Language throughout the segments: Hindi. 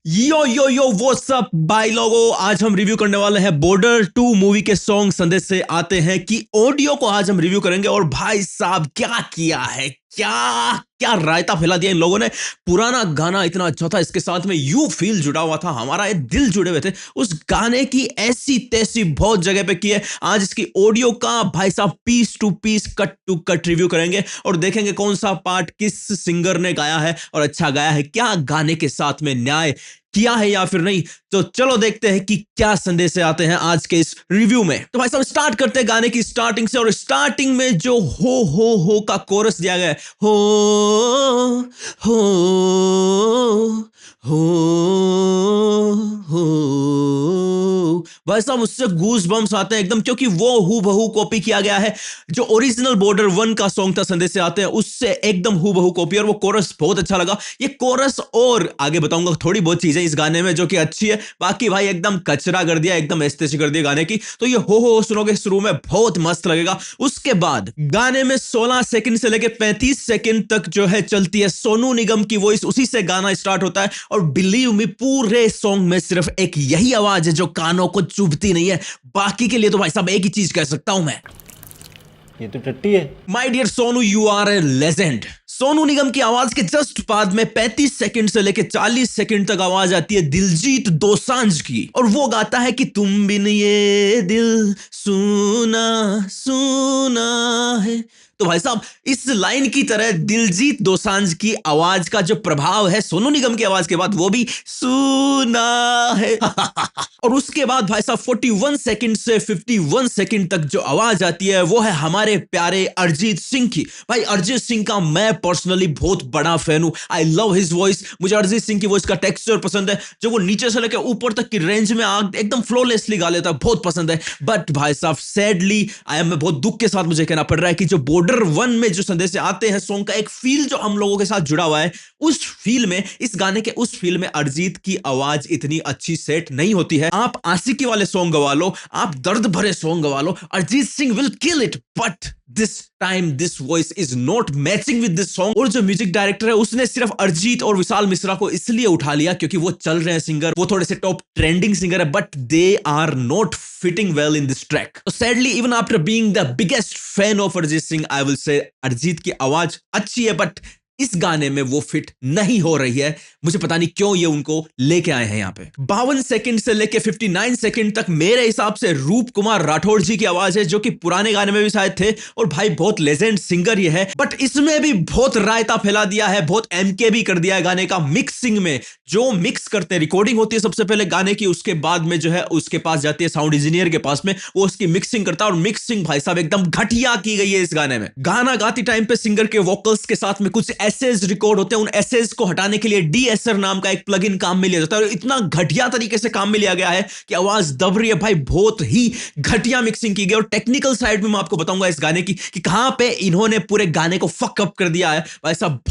यो व्हाट्स अप भाई लोगों, आज हम रिव्यू करने वाले हैं बॉर्डर 2 मूवी के सॉन्ग। संदेश से आते हैं कि ऑडियो को आज हम रिव्यू करेंगे। और भाई साहब क्या किया है, क्या क्या रायता फैला दिया इन लोगों ने। पुराना गाना इतना अच्छा था, इसके साथ में यू फील जुड़ा हुआ था, हमारा ये दिल जुड़े हुए थे उस गाने की। ऐसी तैसी बहुत जगह पे की है। आज इसकी ऑडियो का भाई साहब piece to piece, cut to cut review करेंगे और देखेंगे कौन सा पार्ट किस सिंगर ने गाया है और अच्छा गाया है, क्या गाने के साथ में न्याय किया है या फिर नहीं। तो चलो देखते हैं कि क्या संदेश आते हैं आज के इस रिव्यू में। तो भाई साहब स्टार्ट करते हैं गाने की स्टार्टिंग से। और स्टार्टिंग में जो हो का कोरस दिया गया है, हो हो भाई साहब उससे गूज बम्स आते हैं एकदम, क्योंकि वो हूबहू कॉपी किया गया है। जो ओरिजिनल बॉर्डर 1 का सॉन्ग था संदेश से आते हैं, उससे एकदम हूबहू कॉपी। और वो कोरस बहुत अच्छा लगा। ये कोरस और आगे बताऊंगा थोड़ी बहुत चीजें इस गाने में जो कि अच्छी है। बाकी भाई एकदम कचरा कर दिया, एकदम एस्थेटिक कर दिया गाने की। तो ये हो सुनोगे शुरू में बहुत मस्त लगेगा। उसके बाद गाने में 16 सेकंड से लेकर 35 सेकंड तक जो है चलती है सोनू निगम की वॉइस, उसी से गाना स्टार्ट होता है। और बिलीव मी, पूरे सॉन्ग में सिर्फ एक यही आवाज है जो कानों को चुभती नहीं है। बाकी के लिए तो भाई साहब एक ही चीज कह सकता हूं मैं, ये तो टट्टी है। My dear Sonu, you are a legend. Sonu Nigam की आवाज के जस्ट बाद में 35 सेकंड से लेकर 40 सेकंड तक आवाज आती है दिलजीत दोसांझ की। और वो गाता है कि तुम बिन ये दिल सुना सुना है। तो भाई साहब इस लाइन की तरह दिलजीत दोसांझ की आवाज का जो प्रभाव है सोनू निगम की आवाज के बाद, वो भी सुना है। और उसके बाद भाई साहब 41 सेकंड से 51 सेकंड तक जो आवाज आती है वो है हमारे प्यारे अरिजीत सिंह की। भाई अरिजीत सिंह का मैं पर्सनली बहुत बड़ा फैन हूं। I love his voice. मुझे अरिजीत सिंह की वॉइस का टेक्सचर पसंद है, जो वो नीचे से लेकर ऊपर तक की रेंज में एकदम फ्लोलेसली गा लेता है, बहुत पसंद है। बट भाई साहब सैडली मैं बहुत दुख के साथ मुझे कहना पड़ रहा है कि जो बॉर्डर 1 में जो संदेश आते हैं सॉन्ग का एक फील जो हम लोगों के साथ जुड़ा हुआ है, उस फील में, इस गाने के उस फील में अरिजीत की आवाज इतनी अच्छी सेट नहीं होती है। आप आशिकी वाले सॉन्ग गवा लो, आप दर्द भरे सॉन्ग गवा लो, Arijit Singh will kill it. But this time this voice is not matching with this song. और जो म्यूजिक डायरेक्टर है उसने सिर्फ अरिजीत और विशाल मिश्रा को इसलिए उठा लिया क्योंकि वो चल रहे हैं सिंगर, वो थोड़े से टॉप ट्रेंडिंग सिंगर है, but they are not fitting well in this track. So sadly, even after being the biggest fan of Arjit Singh, I will say Arijit की आवाज अच्छी है, बट इस गाने में वो फिट नहीं हो रही है। मुझे पता नहीं क्यों ये उनको लेके आए हैं यहाँ पे। 52 सेकंड से लेके 59 सेकंड तक मेरे हिसाब से रूप कुमार राठौड़ जी की आवाज है, जो कि पुराने गाने में भी शायद थे और भाई बहुत लेजेंड सिंगर ये है। बट इसमें भी बहुत रायता फैला दिया है, बहुत एमके भी कर दिया है गाने का। मिक्सिंग में जो मिक्स करते हैं, रिकॉर्डिंग होती है सबसे पहले गाने की, उसके बाद में जो है उसके पास जाती है साउंड इंजीनियर के पास में, वो उसकी मिक्सिंग करता है। और मिक्सिंग भाई साहब एकदम घटिया की गई है इस गाने में। गाना गाती टाइम पे सिंगर के वोकल्स के साथ में कुछ एसेज रिकॉर्ड होते हैं, उन एसेज को हटाने के लिए डीएसआर नाम का एक प्लगइन काम में लिया जाता है। इतना घटिया तरीके से काम में लिया गया है कि आवाज दब रही है भाई, बहुत ही घटिया मिक्सिंग की गई। और टेक्निकल साइड में मैं आपको बताऊंगा इस गाने की कि कहां पे इन्होंने पूरे गाने को फक अप कर दिया है। भाई साहब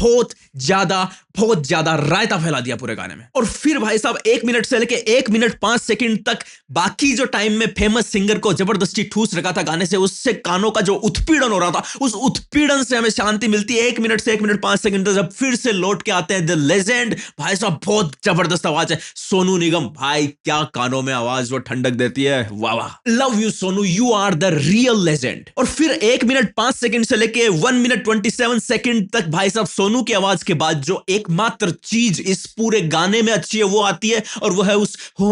बहुत ज्यादा रायता फैला दिया पूरे गाने में। और फिर भाई साहब 1 मिनट से लेके 1 मिनट 5 सेकंड तक बाकी जो टाइम में फेमस सिंगर को जबरदस्ती ठूस रखा था गाने से, उससे कानों का जो उत्पीड़न हो रहा था, उस उत्पीड़न से हमें शांति मिलती है 1 मिनट से 1 मिनट 5 सेकंड तक, जब फिर से लौट के आते हैं द लेजेंड। भाई साहब बहुत जबरदस्त आवाज है सोनू निगम। भाई क्या कानों में आवाज वो ठंडक देती है, वाह वाह। Love you Sonu, you are the real legend. और फिर 1 मिनट 5 सेकंड से लेके 1 मिनट 27 सेकंड तक भाई साहब सोनू की आवाज के बाद जो एकमात्र चीज इस पूरे गाने में अच्छी है वो आती है, और वो है उस हो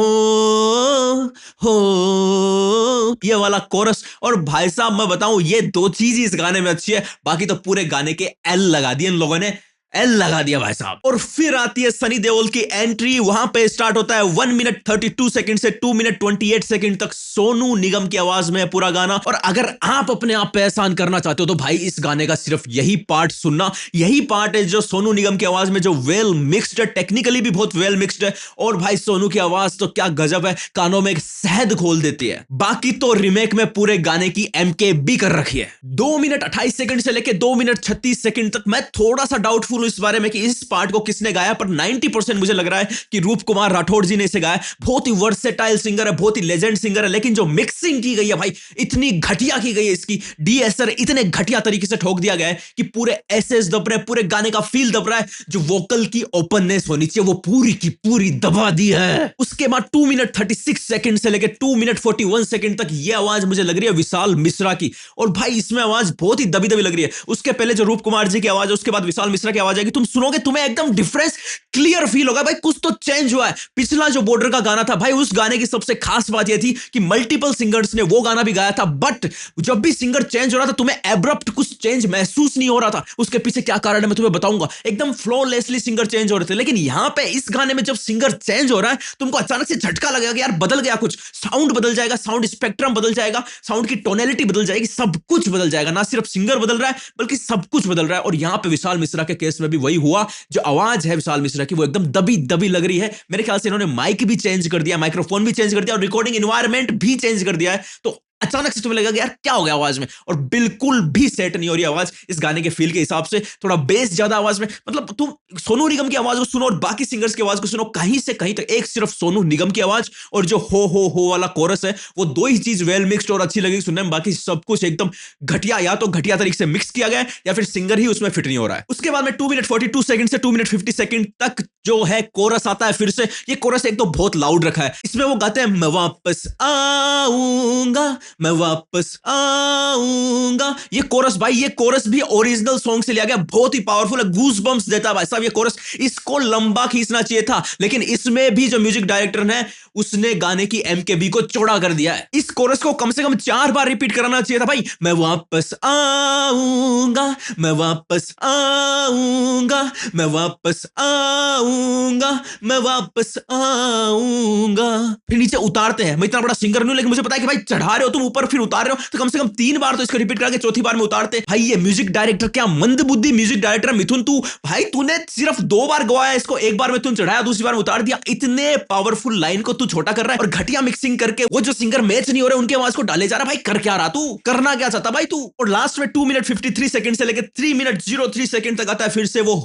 ये वाला कोरस। और भाई साहब मैं बताऊं, ये 2 चीज ही इस गाने में अच्छी है, बाकी तो पूरे गाने के एल लगा दिए इन लोगों ने, एल लगा दिया भाई साहब। और फिर आती है सनी देओल की एंट्री। वहां पे स्टार्ट होता है 1 मिनट 32 सेकंड से 2 मिनट 28 सेकंड तक सोनू निगम की आवाज में है पूरा गाना। और अगर आप अपने आप पे एहसान करना चाहते हो तो भाई इस गाने का सिर्फ यही पार्ट सुनना। यही पार्ट है जो सोनू निगम की आवाज में जो वेल मिक्स्ड है, टेक्निकली भी बहुत वेल मिक्स्ड है। और भाई सोनू की आवाज तो क्या गजब है, कानों में एक शहद खोल देती है। बाकी तो रिमेक में पूरे गाने की एमके भी कर रखी है। 2 मिनट 28 सेकंड से लेके 2 मिनट 36 सेकंड तक मैं थोड़ा सा डाउटफुल बोलूं इस बारे में कि इस पार्ट को किसने गाया, पर 90% मुझे लग रहा है कि रूप कुमार राठौड़ जी ने इसे गाया। बहुत ही वर्सेटाइल सिंगर है, बहुत ही लेजेंड सिंगर है, लेकिन जो मिक्सिंग की गई है भाई इतनी घटिया की गई है, इसकी डीएसआर इतने घटिया तरीके से ठोक दिया गया है कि पूरे एसेस दब रहे, पूरे गाने का फील दब रहा है। जो वोकल की ओपननेस होनी चाहिए वो पूरी की पूरी दबा दी है। उसके बाद 2 मिनट 36 सेकंड से लेकर 2 मिनट 41 सेकंड तक ये आवाज मुझे लग रही है विशाल मिश्रा की, और भाई इसमें आवाज बहुत ही दबी दबी लग रही है। उसके पहले जो रूप कुमार जी की आवाज है, उसके बाद विशाल मिश्रा की आवाज आएगी, तुम सुनोगे तुम्हें एकदम डिफरेंस क्लियर फील होगा। भाई कुछ तो चेंज हुआ है। पिछला जो बॉर्डर का गाना था भाई, उस गाने की सबसे खास बात यह थी कि मल्टीपल सिंगर्स ने वो गाना भी गाया था, बट जब भी सिंगर चेंज हो रहा था तुम्हें एब्रप्ट कुछ चेंज महसूस नहीं हो रहा था। उसके पीछे क्या कारण है मैं तुम्हें बताऊंगा। एकदम फ्लॉलेसली सिंगर चेंज हो रहे थे, लेकिन यहां पे इस गाने में जब सिंगर चेंज हो रहा है तुमको अचानक से झटका लगेगा कि यार बदल गया कुछ, साउंड बदल जाएगा, साउंड स्पेक्ट्रम बदल जाएगा, साउंड की टोनैलिटी बदल जाएगी, सब कुछ बदल जाएगा। ना सिर्फ सिंगर बदल रहा है बल्कि सब कुछ बदल रहा है। और यहां पे विशाल मिश्रा के केस में भी वही हुआ। जो आवाज है विशाल मिश्रा की वो एकदम दबी दबी लग रही है। मेरे ख्याल से इन्होंने माइक भी चेंज कर दिया, माइक्रोफोन भी चेंज कर दिया और रिकॉर्डिंग एनवायरनमेंट भी चेंज कर दिया है। तो अचानक से तुम्हें लगेगा कि यार क्या हो गया आवाज में, और बिल्कुल भी सेट नहीं हो रही आवाज इस गाने के फील के हिसाब से। थोड़ा बेस ज्यादा आवाज में, मतलब तुम सोनू निगम की आवाज को सुनो और बाकी सिंगर्स की आवाज को सुनो, कहीं से कहीं तक एक सिर्फ सोनू निगम की आवाज और जो हो वाला कोरस है, वो दो ही चीज वेल मिक्स्ड और अच्छी लगेगी सुनने में। बाकी सब कुछ एकदम घटिया, या तो घटिया तरीके से मिक्स किया गया है या फिर सिंगर ही उसमें फिट नहीं हो रहा है। उसके बाद में 2 मिनट 42 सेकंड से 2 मिनट 50 सेकंड तक जो है कोरस आता है। फिर से ये कोरस एक तो बहुत लाउड रखा है। इसमें वो गाते हैं मैं वापस आऊंगा, मैं वापस आऊंगा। ये कोरस भाई, ये कोरस भी ओरिजिनल सॉन्ग से लिया गया, बहुत ही पावरफुल है, गूज बम्प्स देता है भाई साहब ये कोरस। इसको लंबा खींचना चाहिए था, लेकिन इसमें भी जो म्यूजिक डायरेक्टर ने उसने गाने की एमकेबी को चौड़ा कर दिया है। इस कोरस को कम से कम 4 बार रिपीट कराना चाहिए था भाई। मैं वापस आऊंगा, मैं वापस आऊंगा, मैं वापस आऊंगा, मैं वापस आऊंगा। फिर नीचे उतारते हैं। मैं इतना बड़ा सिंगर नहीं हूं, लेकिन मुझे पता है कि भाई चढ़ा रहे हो तुम ऊपर फिर उतार रहे हो, तो कम से कम 3 बार तो इसको रिपीट करके चौथी बार में उतारते। भाई ये म्यूजिक डायरेक्टर क्या मंद बुद्धि म्यूजिक डायरेक्टर मिथुन तू, भाई तूने सिर्फ 2 बार गवाया इसको, एक बार में तुम चढ़ाया, दूसरी बार में उतार दिया। इतने पावरफुल लाइन को तू छोटा कर रहा है और घटिया मिक्सिंग करके वो जो सिंगर मैच नहीं हो रहे उनकी आवाज को डाले जा रहा। भाई कर क्या रहा तू, करना क्या चाहता भाई तू। और लास्ट में 2 मिनट 53 सेकंड से लेकर 3 मिनट 03 सेकंड तक आता है फिर से वो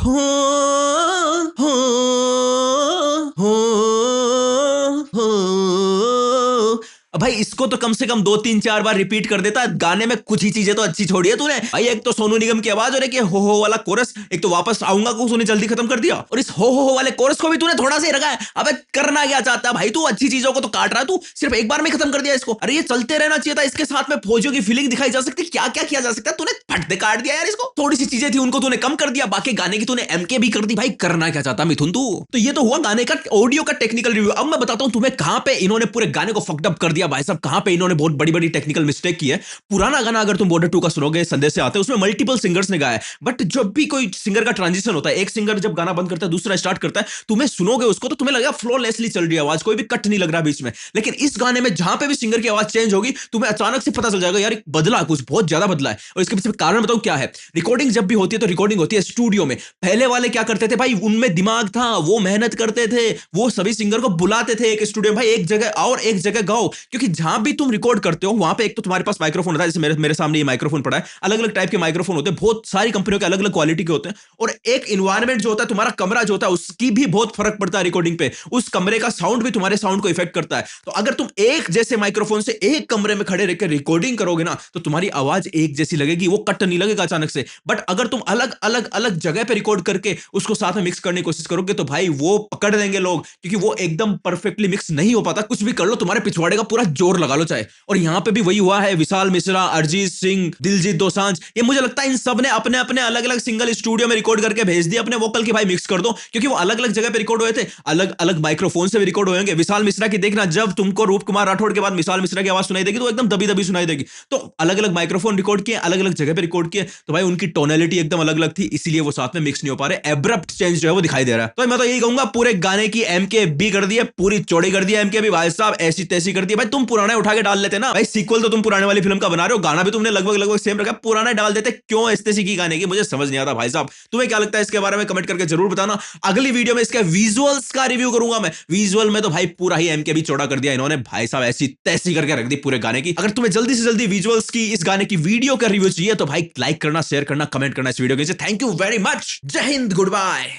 भाई इसको तो कम से कम 2-3-4 बार रिपीट कर देता। गाने में कुछ ही चीजें तो अच्छी छोड़ी है तूने भाई। एक तो सोनू निगम की आवाज और एक हो वाला कोरस, एक तो वापस आऊंगा को तूने जल्दी खत्म कर दिया, और इस हो वाले कोरस को भी तूने थोड़ा सा ही रखा है। अबे करना क्या चाहता है भाई तू, अच्छी चीजों को तो काट रहा है तू, सिर्फ एक बार में खत्म कर दिया इसको। अरे ये चलते रहना चाहिए था, इसके साथ में फौजियों की फीलिंग दिखाई जा सकती, क्या क्या किया जा सकता है, तूने फट दे काट दिया यार इसको। थोड़ी सी चीजें थी उनको तूने कम कर दिया, बाकी गाने की तूने एमके भी कर दी। भाई करना क्या चाहता मिथुन तू। तो ये तो हुआ गाने का ऑडियो का टेक्निकल रिव्यू। अब मैं बताता हूं तुम्हें कहां पे इन्होंने पूरे गाने को फक्ड अप कर दिया भाई साहब, कहां पे इन्होंने बहुत बड़ी बड़ी टेक्निकल मिस्टेक की है। पुराना गाना अगर तुम बॉर्डर 2 का सुनोगे, संदेश से आते हैं, उसमें मल्टीपल सिंगर्स ने गाया है, बट जब भी कोई सिंगर का ट्रांजिशन होता है, एक सिंगर जब गाना बंद करता है दूसरा स्टार्ट करता है, तुम्हें सुनोगे उसको तो तुम्हें लगेगा फ्लोलेसली चल रही है आवाज, कोई भी कट नहीं लग रहा बीच में। लेकिन इस गाने में जहां पे भी सिंगर की आवाज चेंज होगी तुम्हें अचानक से पता चल जाएगा यार बदला, कुछ बहुत ज्यादा बदला है। और इसके पीछे कारण बताऊं क्या है। रिकॉर्डिंग जब भी होती है तो रिकॉर्डिंग होती है स्टूडियो में। पहले वाले क्या करते थे भाई, उनमें दिमाग था, वो मेहनत करते थे, वो सभी सिंगर को बुलाते थे एक स्टूडियो में, भाई एक जगह आओ और एक जगह गाओ, क्योंकि जहां भी तुम रिकॉर्ड करते हो वहां पे एक तो तुम्हारे पास माइक्रोफोन होता है, जैसे मेरे सामने ये माइक्रोफोन पड़ा है, अलग अलग टाइप के माइक्रोफोन होते हैं, बहुत सारी कंपनियों के अलग अलग क्वालिटी के होते हैं। और एक इन्वायरमेंट जो होता है, तुम्हारा कमरा जो होता है, उसकी भी बहुत फर्क पड़ता है रिकॉर्डिंग पे। उस कमरे का साउंड भी तुम्हारे साउंड को इफेक्ट करता है। तो अगर तुम एक जैसे माइक्रोफोन से एक कमरे में खड़े रहकर रिकॉर्डिंग करोगे ना, तो तुम्हारी आवाज एक जैसी लगेगी, वो कट नहीं लगेगा अचानक से। बट अगर तुम अलग अलग अलग जगह पे रिकॉर्ड करके उसको साथ में मिक्स करने की कोशिश करोगे तो भाई वो पकड़ देंगे लोग, क्योंकि वो एकदम परफेक्टली मिक्स नहीं हो पाता। कुछ भी कर लो, तुम्हारे पिछवाड़े का पूरा जोर लगा लो चाहे। और यहां पे भी वही हुआ है। विशाल मिश्रा, अरिजीत सिंह, दिलजीत दोसांझ, ये मुझे लगता है इन सब ने अपने अपने अलग अलग सिंगल स्टूडियो में रिकॉर्ड करके भेज दिया अपने वोकल की, भाई मिक्स कर दो, क्योंकि वो अलग अलग जगह पे रिकॉर्ड हुए थे, अलग अलग माइक्रोफोन से भी रिकॉर्ड होंगे। विशाल मिश्रा की देखना, जब तुमको रूप कुमार राठौड़ के बाद विशाल मिश्रा की आवाज सुनाई देगी तो एकदम दबी दबी सुनाई देगी। तो अलग अलग माइक्रोफोन रिकॉर्ड किए, अलग अलग जगह पे रिकॉर्ड किए, तो भाई उनकी टोनैलिटी एकदम अलग अलग थी, इसीलिए वो साथ में मिक्स नहीं हो पा रहे। एब्रप्ट चेंज जो है वो दिखाई दे रहा है। तो मैं तो यही कहूंगा, पूरे गाने की एमके बी कर दी है, पूरी चौड़ी कर दी है एमके भी भाई साहब, ऐसी तैसी कर दी है भाई। तुम पुराना उठा के डाल लेते ना भाई, सीक्वल तो तुम पुराने वाली फिल्म का बना रहे हो, गाना भी तुमने लगभग लगभग सेम रखा, पुराना डाल देते, क्यों एस्थेटिक की गाने की, मुझे समझ नहीं आता भाई साहब। तुम्हें क्या लगता है इसके बारे में कमेंट करके जरूर बताना। अगली वीडियो में इसके विजुअल्स का रिव्यू करूंगा मैं। विजुअल में तो भाई पूरा ही एमके भी चौड़ा कर दिया इन्होंने भाई साहब, ऐसी तैसी करके रख दी पूरे गाने की। अगर तुम्हें जल्दी से जल्दी विजुअल्स की इस गाने की वीडियो का रिव्यू चाहिए तो भाई लाइक करना, शेयर करना, कमेंट करना इस वीडियो के। थैंक यू वेरी मच, जय हिंद, गुड बाय।